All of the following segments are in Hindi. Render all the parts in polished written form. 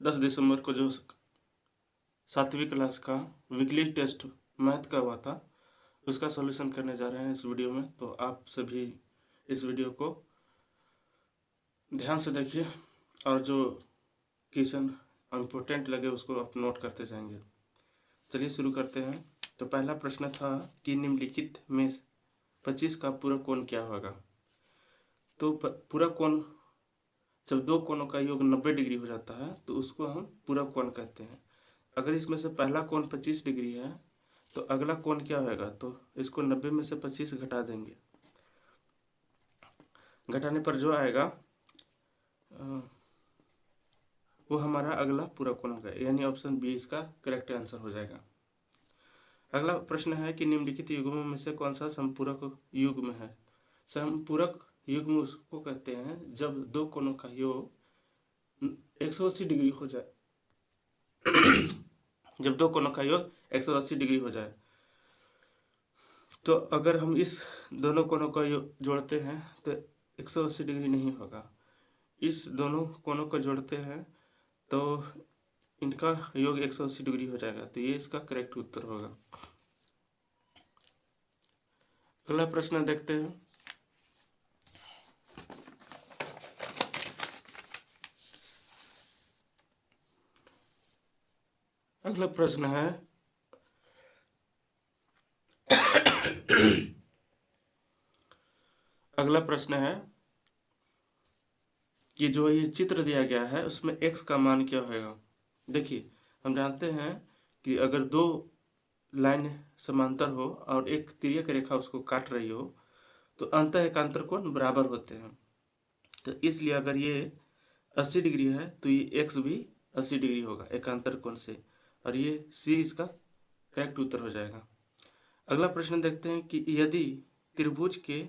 10 दिसंबर को जो 7वीं क्लास का वीकली टेस्ट मैथ का हुआ था, उसका सॉल्यूशन करने जा रहे हैं इस वीडियो में। तो आप सभी इस वीडियो को ध्यान से देखिए और जो क्वेश्चन इम्पोर्टेंट लगे उसको आप नोट करते जाएंगे। चलिए शुरू करते हैं। तो पहला प्रश्न था कि निम्नलिखित में 25 का पूरक कोण क्या होगा। तो पूरक कोण, जब दो कोणों का योग 90 डिग्री हो जाता है तो उसको हम पूरक कोण कहते हैं। अगर इसमें से पहला कोण 25 डिग्री है तो अगला कोण क्या होगा, तो इसको 90 में से 25 घटा देंगे। घटाने पर जो आएगा वो हमारा अगला पूरक कोण होगा, यानी ऑप्शन बी इसका करेक्ट आंसर हो जाएगा। अगला प्रश्न है कि निम्नलिखित युग्मों में से कौन सा समपूरक युग्म है। समपूरक युग्म उसको कहते हैं जब दो कोणों का योग 180 डिग्री हो जाए। जब दो कोणों का योग 180 डिग्री हो जाए, तो अगर हम इस दोनों कोणों का योग जोड़ते हैं तो 180 डिग्री नहीं होगा। इस दोनों कोणों को जोड़ते हैं तो इनका योग 180 डिग्री हो जाएगा। तो ये इसका करेक्ट उत्तर होगा। अगला प्रश्न देखते हैं। अगला प्रश्न है अगला प्रश्न है कि जो ये चित्र दिया गया है उसमें x का मान क्या होगा। देखिए, हम जानते हैं कि अगर दो लाइन समांतर हो और एक तिर्यक रेखा उसको काट रही हो तो अंतः एकांतर कोण बराबर होते हैं। तो इसलिए अगर ये 80 डिग्री है तो ये x भी 80 डिग्री होगा एकांतर कोण से, और ये c इसका करेक्ट उत्तर हो जाएगा। अगला प्रश्न देखते हैं कि यदि त्रिभुज के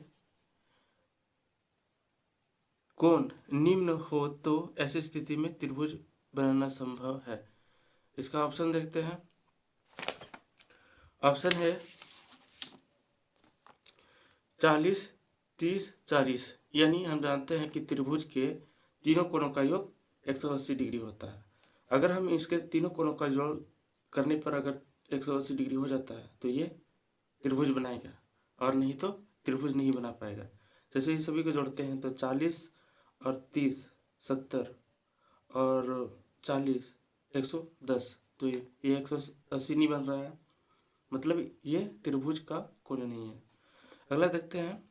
कोण निम्न हो तो ऐसी स्थिति में त्रिभुज बनाना संभव है। इसका ऑप्शन देखते हैं। ऑप्शन है 40, 30, 40। यानी हम जानते हैं कि त्रिभुज के तीनों कोणों का योग 180 डिग्री होता है। अगर हम इसके तीनों कोणों का जोड़ करने पर अगर 180 डिग्री हो जाता है तो ये त्रिभुज बनाएगा, और नहीं तो त्रिभुज नहीं बना पाएगा। जैसे ये सभी को जोड़ते हैं तो 40 और 30 70 और 40 110, तो ये 180 नहीं बन रहा है, मतलब ये त्रिभुज का कोण नहीं है। अगला देखते हैं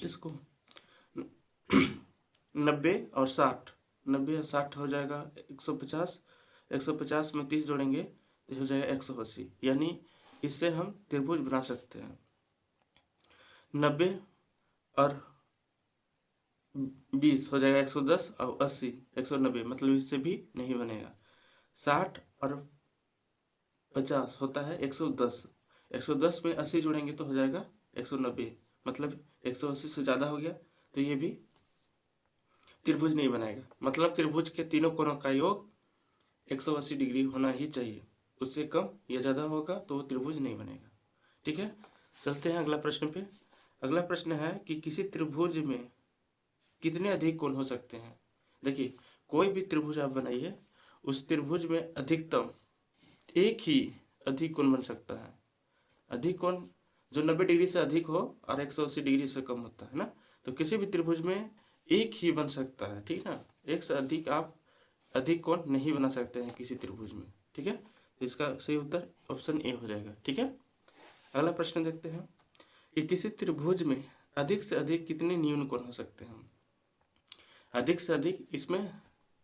इसको 90 और 60। 90 और 60 हो जाएगा 150। 150 में 30 जोड़ेंगे तो हो जाएगा 180, यानी इससे हम त्रिभुज बना सकते हैं। 90 और 20 हो जाएगा 110 और 80 190, मतलब इससे भी नहीं बनेगा। 60 और 50 होता है 110। 110 में 80 जोड़ेंगे तो हो जाएगा 190, मतलब 180 से ज़्यादा हो गया, तो ये भी त्रिभुज नहीं बनाएगा। मतलब त्रिभुज के तीनों कोणों का योग 180 डिग्री होना ही चाहिए, उससे कम या ज़्यादा होगा तो वो त्रिभुज नहीं बनेगा। ठीक है, चलते हैं अगला प्रश्न पे। अगला प्रश्न है कि किसी त्रिभुज में कितने अधिक कोण हो सकते हैं। देखिए, कोई भी त्रिभुज आप बनाइए, उस त्रिभुज में अधिकतम एक ही अधिक कोण बन सकता है। अधिक कोण जो 90 डिग्री से अधिक हो और 180 डिग्री से कम होता है ना, तो किसी भी त्रिभुज में एक ही बन सकता है। ठीक है ना, एक से अधिक आप अधिक कोण नहीं बना सकते हैं किसी त्रिभुज में। ठीक है, तो इसका सही उत्तर ऑप्शन ए हो जाएगा। ठीक है, अगला प्रश्न देखते हैं कि किसी त्रिभुज में अधिक से अधिक कितने न्यून कोण हो सकते हैं। अधिक से अधिक इसमें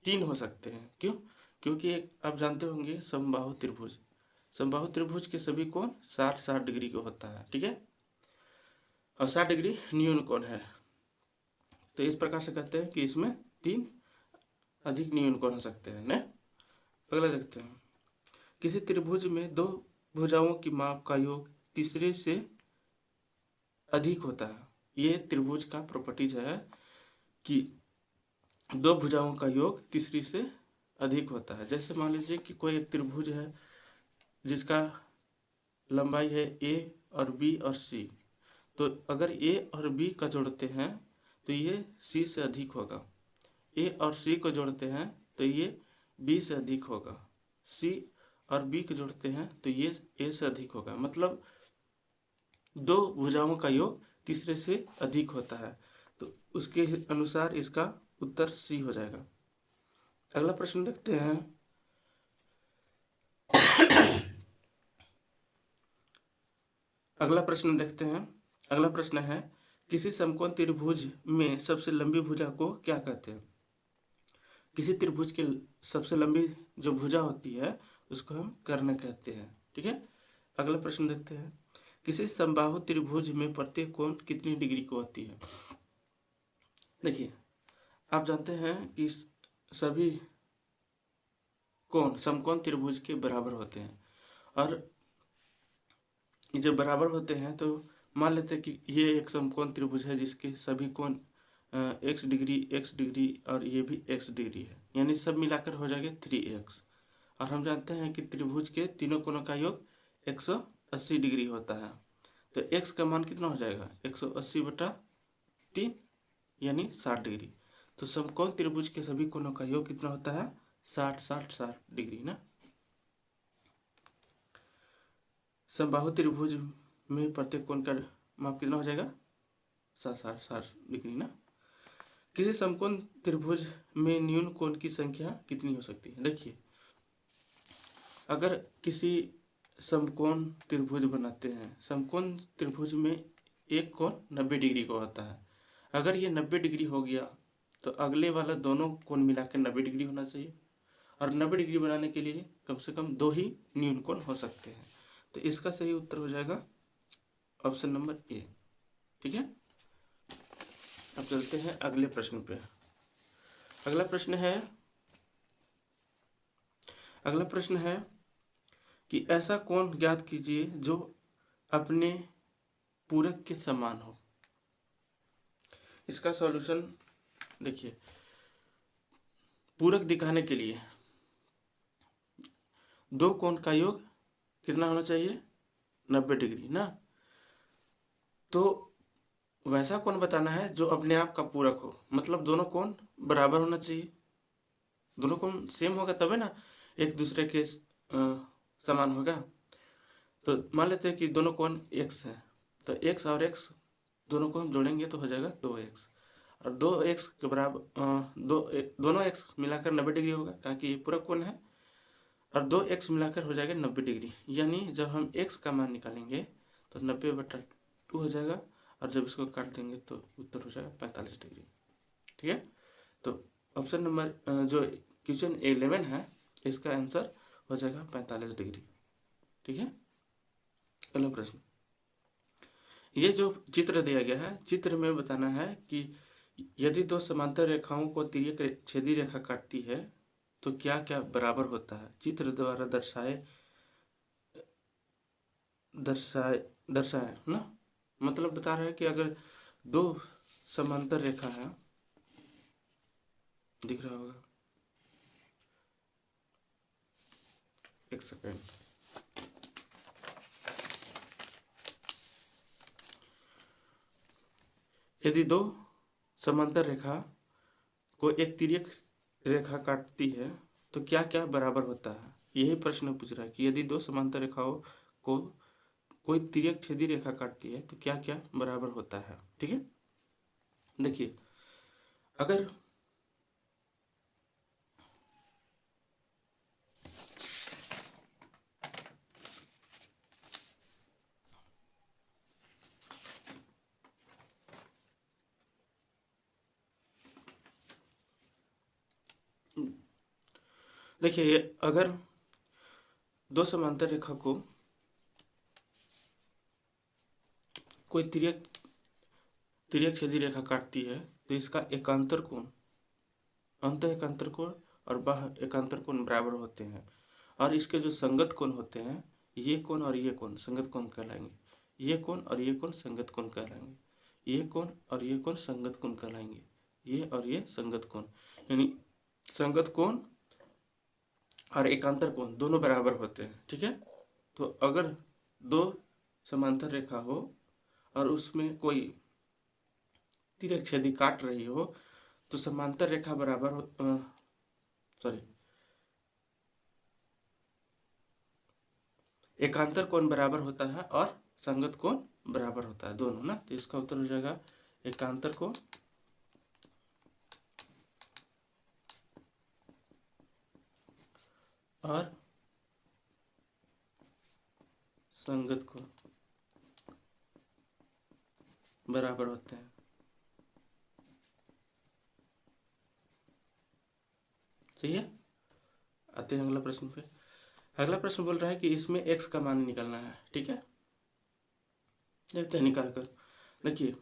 3 हो सकते हैं। क्यों? क्योंकि एक आप जानते होंगे समबाहु त्रिभुज, समबाहु त्रिभुज के सभी कोण 60-60 डिग्री का होता है। ठीक है, और 60 डिग्री न्यून कोण है, तो इस प्रकार से कहते हैं कि इसमें 3 अधिक न्यून कोण हो सकते हैं ना। अगला देखते हैं, किसी त्रिभुज में दो भुजाओं की माप का योग तीसरे से अधिक होता है। ये त्रिभुज का प्रॉपर्टीज है कि दो भुजाओं का योग तीसरी से अधिक होता है। जैसे मान लीजिए कि कोई एक त्रिभुज है जिसका लंबाई है ए और बी और सी, तो अगर ए और बी का जोड़ते हैं तो ये सी से अधिक होगा। ए और सी को जोड़ते हैं तो ये बी से अधिक होगा, सी और बी को जोड़ते हैं तो ये ए से अधिक होगा, मतलब दो भुजाओं का योग तीसरे से अधिक होता है, तो उसके अनुसार इसका उत्तर सी हो जाएगा। अगला प्रश्न देखते हैं। अगला प्रश्न है किसी समकोण त्रिभुज में सबसे लंबी भुजा को क्या कहते हैं? किसी त्रिभुज की सबसे लंबी जो भुजा होती है उसको हम कर्ण कहते हैं। ठीक है, अगला प्रश्न देखते हैं। किसी समबाहु त्रिभुज में प्रत्येक कोण कितनी डिग्री को होती है? देखिए, आप जानते हैं कि सभी कोण समकोण त्रिभुज के बराबर होते हैं, और जब बराबर होते हैं तो मान लेते हैं कि ये एक समकोण त्रिभुज है जिसके सभी कोण x डिग्री और ये भी x डिग्री है, यानी सब मिलाकर हो जाएगा 3x। और हम जानते हैं कि त्रिभुज के तीनों कोणों का योग 180 डिग्री होता है, तो x का मान कितना हो जाएगा 180/3 यानी 60 डिग्री। तो समकोण त्रिभुज के सभी कोणों का योग कितना होता है 60 डिग्री ना। समबाहु त्रिभुज में प्रत्येक कोण का माप कितना हो जाएगा 60 डिग्री ना। किसी समकोण त्रिभुज में न्यून कोण की संख्या कितनी हो सकती है? देखिए, अगर किसी समकोण त्रिभुज बनाते हैं, समकोण त्रिभुज में एक कोण 90 डिग्री का होता है। अगर ये 90 डिग्री हो गया तो अगले वाला दोनों कोण मिलाकर 90 डिग्री होना चाहिए, और 90 डिग्री बनाने के लिए कम से कम 2 ही न्यून कोण हो सकते हैं, तो इसका सही उत्तर हो जाएगा ऑप्शन नंबर ए। ठीक है, अब चलते हैं अगले प्रश्न पे। अगला प्रश्न है कि ऐसा कोण ज्ञात कीजिए जो अपने पूरक के समान हो। इसका सॉल्यूशन देखिए, पूरक दिखाने के लिए दो कोण का योग कितना होना चाहिए 90 डिग्री ना। तो वैसा कोण बताना है जो अपने आप का पूरक हो, मतलब दोनों कोण बराबर होना चाहिए, दोनों कोण सेम होगा तबे ना एक दूसरे के समान होगा। तो मान लेते हैं कि दोनों कोण x है, तो x और x दोनों को हम जोड़ेंगे तो हो जाएगा 2x, और 2x के बराबर दोनों x मिलाकर 90 डिग्री होगा ताकि ये पूरक कोण है, और 2x मिलाकर हो जाएगा 90 डिग्री, यानी जब हम x का मान निकालेंगे तो 90/2 हो जाएगा, और जब इसको काट देंगे तो उत्तर हो जाएगा 45 डिग्री। ठीक है, तो ऑप्शन नंबर जो क्वेश्चन 11 है इसका आंसर हो जाएगा 45 डिग्री। ठीक है, अगला प्रश्न, ये जो चित्र दिया गया है, चित्र में बताना है कि यदि दो समांतर रेखाओं को तिर्यक छेदी रेखा काटती है तो क्या क्या बराबर होता है। चित्र द्वारा दर्शाए ना, मतलब बता रहा है कि अगर दो समांतर रेखा है, दिख रहा होगा, एक सेकेंड, यदि दो समांतर रेखा को एक तिर्यक रेखा काटती है तो क्या क्या बराबर होता है, यही प्रश्न पूछ रहा है कि यदि दो समांतर रेखाओं को कोई तिर्यक छेदी रेखा काटती है तो क्या क्या बराबर होता है। ठीक है, देखिए, अगर देखिए, अगर दो समांतर रेखा को कोई तिर्यक छेदी रेखा काटती है तो इसका एकांतर कोण, अंत एकांतर कोण और बाह्य एकांतर कोण बराबर होते हैं, और इसके जो संगत कोण होते हैं, ये कोण और ये कोण संगत कोण कहलाएंगे, ये कोण और ये कोण संगत कोण कहलाएंगे, ये कोण और ये कोण संगत कोण कहलाएंगे, ये और ये संगत कोण, यानी संगत कोण और एकांतर कोण दोनों बराबर होते हैं। ठीक है, तो अगर दो समांतर रेखा हो और उसमें कोई तिर्यक छेदी काट रही हो तो समांतर रेखा बराबर हो एकांतर कोण बराबर होता है और संगत कोण बराबर होता है, दोनों ना। तो इसका उत्तर हो जाएगा एकांतर कोण और संगत कोण बराबर होते हैं। सही है। आते हैं अगला प्रश्न पे। अगला प्रश्न बोल रहा है कि इसमें x का मान निकालना है। ठीक है, देखते हैं निकाल कर। देखिए,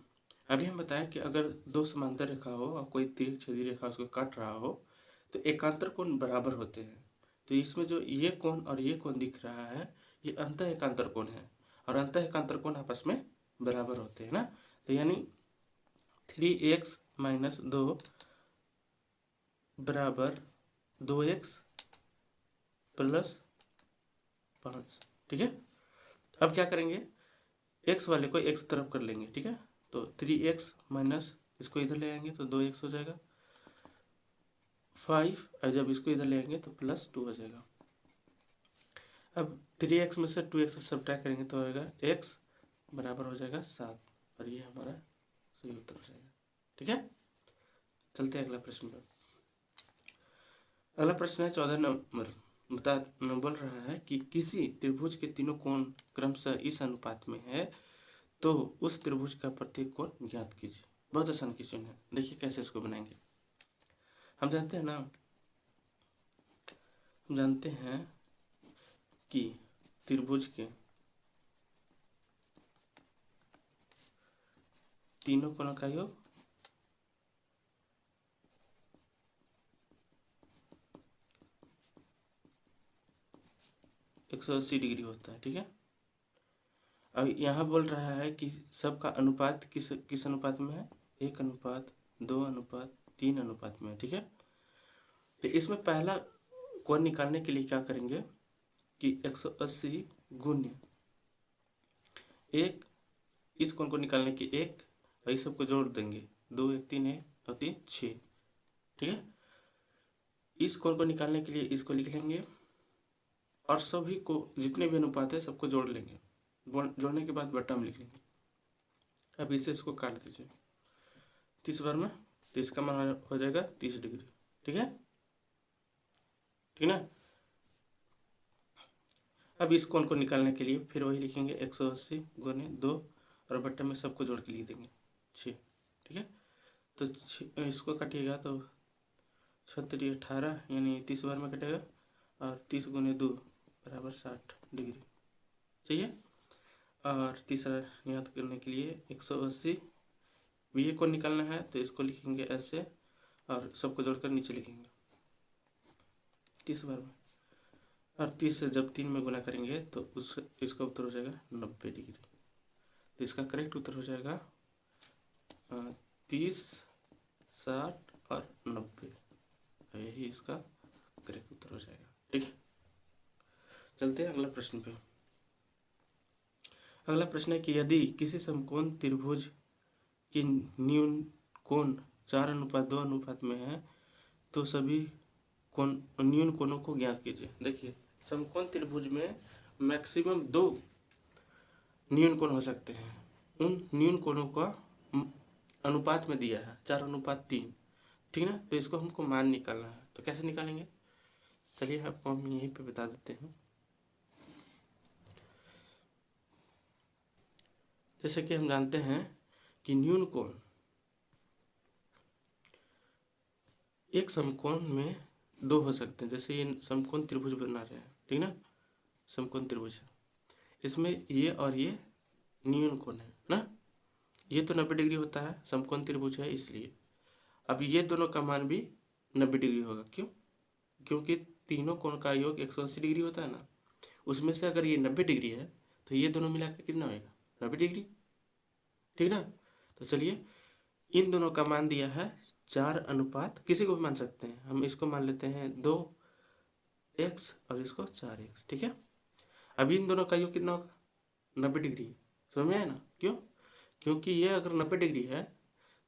अभी हम बताएं कि अगर दो समांतर रेखा हो और कोई तिरछेदी रेखा उसको काट रहा हो तो एकांतर कोण बराबर होते हैं। तो इसमें जो ये कोण और ये कोण दिख रहा है ये अंतः एकांतर कोण है और अंतः एकांतर कोण आपस में बराबर होते हैं ना। तो यानी 3x - 2 बराबर 2x + 5। ठीक है, अब क्या करेंगे, x वाले को x तरफ कर लेंगे। ठीक है, तो 3x माइनस इसको इधर ले आएंगे तो 2x हो जाएगा 5, और जब इसको इधर ले आएंगे तो +2 हो जाएगा। अब 3x में से 2x सब्ट्रैक्ट करेंगे तो होगा x बराबर हो जाएगा 7, और ये हमारा सही उत्तर हो जाएगा। ठीक है, चलते हैं अगला प्रश्न पर। अगला प्रश्न है 14 नंबर। बोल रहा है कि किसी त्रिभुज के तीनों कोण क्रमशः इस अनुपात में है तो उस त्रिभुज का प्रत्येक कोण ज्ञात कीजिए। बहुत आसान क्वेश्चन है, देखिए कैसे इसको बनाएंगे। हम जानते हैं ना, हम जानते हैं कि त्रिभुज के तीनों कोणों का योग 180 डिग्री होता है। ठीक है, अब यहाँ बोल रहा है कि सबका अनुपात किस अनुपात में है, 1:2:3 में है। ठीक है, तो इसमें पहला कोण निकालने के लिए क्या करेंगे कि 180 गुण्य 1, इस कोण को निकालने के 1 और इस सबको जोड़ देंगे 2 1 3 1 और 3 6। ठीक है, इस कोण को निकालने के लिए इसको लिख लेंगे और सभी को जितने भी अनुपात है सबको जोड़ लेंगे। जोड़ने के बाद बट्टा में लिख लेंगे। अब इसे इसको काट दीजिए 30 बार में, तो इसका मान हो जाएगा 30 डिग्री। ठीक है, ठीक ना। अब इस कोण को निकालने के लिए फिर वही लिखेंगे 180 गुने 2 और बट्टे में सबको जोड़ के लिख देंगे 6। ठीक है, तो इसको काटिएगा तो 6 18 यानी 30 बार में कटेगा और 30 गुने 2 बराबर 60 डिग्री। चाहिए, और तीसरा याद करने के लिए 180 ये को निकालना है तो इसको लिखेंगे ऐसे और सबको जोड़कर नीचे लिखेंगे 30 बार में, और 30 से जब 3 में गुना करेंगे तो इसका उत्तर हो जाएगा 90 डिग्री। तो इसका करेक्ट उत्तर हो जाएगा 30 60 और 90, यही इसका करेक्ट उत्तर हो जाएगा। ठीक है, चलते हैं अगला प्रश्न पे। अगला प्रश्न है कि यदि किसी समकोण त्रिभुज की न्यून कोण 4:2 में है तो सभी कोण न्यून कोणों को ज्ञात कीजिए। देखिए, समकोण त्रिभुज में मैक्सिमम 2 न्यून कोण हो सकते हैं, उन न्यून कोणों का अनुपात में दिया है 4:3। ठीक ना, तो इसको हमको मान निकालना है। तो कैसे निकालेंगे, चलिए आपको हम यहीं पे बता देते हैं। जैसे कि हम जानते हैं कि न्यून कोण एक समकोण में 2 हो सकते हैं। जैसे ये समकोण त्रिभुज बना रहे हैं, ठीक ना, समकोण त्रिभुज है, इसमें ये और ये न्यून कोण है ना। ये तो 90 डिग्री होता है, समकोण त्रिभुज है इसलिए। अब ये दोनों का मान भी 90 डिग्री होगा। क्यों, क्योंकि तीनों कोण का योग 180 डिग्री होता है ना, उसमें से अगर ये 90 डिग्री है तो ये दोनों मिलाकर कितना होगा, 90 डिग्री। ठीक ना, तो चलिए इन दोनों का मान दिया है 4:, किसी को भी मान सकते हैं, हम इसको मान लेते हैं 2x और इसको 4x। ठीक है, अभी इन दोनों का योग कितना होगा, 90 डिग्री। समझ में आया ना, क्यों, क्योंकि ये अगर 90 डिग्री है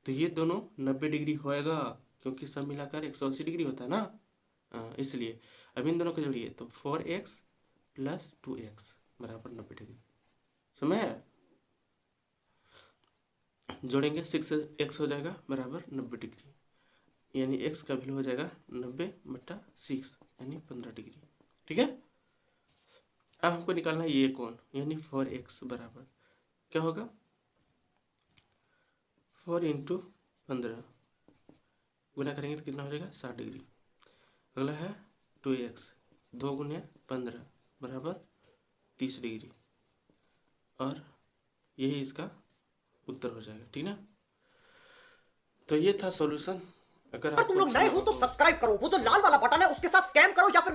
तो ये दोनों 90 डिग्री होएगा, क्योंकि सब मिलाकर 180 डिग्री होता है ना, इसलिए। अब इन दोनों को जोड़िए तो 4x + 2x बराबर 90 डिग्री। समझ आया? जोड़ेंगे 6x हो जाएगा बराबर 90 डिग्री, यानी x का वैल्यू हो जाएगा 90/6 यानी 15 डिग्री। ठीक है, अब हमको निकालना है ये कोण, यानी 4x बराबर क्या होगा, 4 × 15 गुना करेंगे तो कितना हो जाएगा 60 डिग्री। अगला है 2x, 2 × 15 बराबर 30 डिग्री, और यही इसका उत्तर हो जाएगा। ठीक ना, तो ये था सॉल्यूशन। अगर तुम लोग नए हो तो सब्सक्राइब करो, वो जो लाल वाला बटन है उसके साथ स्कैम करो या फिर